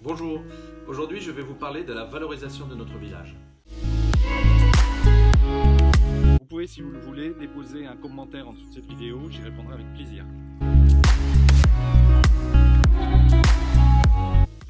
Bonjour, aujourd'hui je vais vous parler de la valorisation de notre village. Vous pouvez, si vous le voulez, déposer un commentaire en dessous de cette vidéo, j'y répondrai avec plaisir.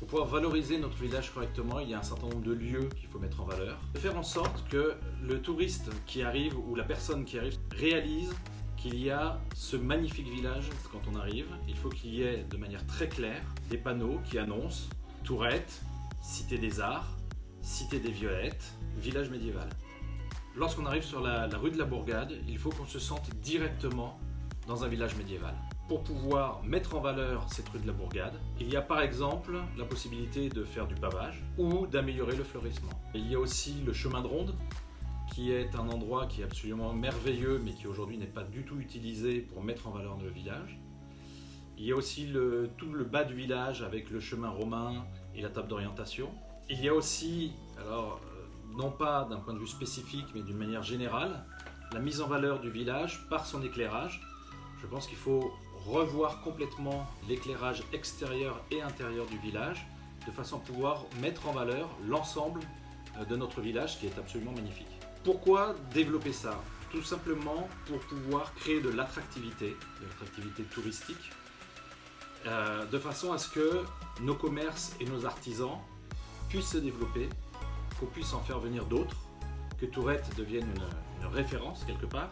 Pour pouvoir valoriser notre village correctement, il y a un certain nombre de lieux qu'il faut mettre en valeur. Faire en sorte que le touriste qui arrive ou la personne qui arrive réalise qu'il y a ce magnifique village quand on arrive. Il faut qu'il y ait de manière très claire des panneaux qui annoncent Tourette, Cité des Arts, Cité des Violettes, village médiéval. Lorsqu'on arrive sur la rue de la Bourgade, il faut qu'on se sente directement dans un village médiéval. Pour pouvoir mettre en valeur cette rue de la Bourgade, il y a par exemple la possibilité de faire du pavage ou d'améliorer le fleurissement. Il y a aussi le chemin de ronde, qui est un endroit qui est absolument merveilleux, mais qui aujourd'hui n'est pas du tout utilisé pour mettre en valeur le village. Il y a aussi tout le bas du village avec le chemin romain et la table d'orientation. Il y a aussi, non pas d'un point de vue spécifique, mais d'une manière générale, la mise en valeur du village par son éclairage. Je pense qu'il faut revoir complètement l'éclairage extérieur et intérieur du village, de façon à pouvoir mettre en valeur l'ensemble de notre village, qui est absolument magnifique. Pourquoi développer ça? Tout simplement pour pouvoir créer de l'attractivité touristique, de façon à ce que nos commerces et nos artisans puissent se développer, qu'on puisse en faire venir d'autres, que Tourette devienne une référence quelque part,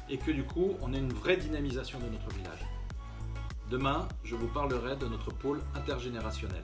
et que du coup on ait une vraie dynamisation de notre village. Demain, je vous parlerai de notre pôle intergénérationnel.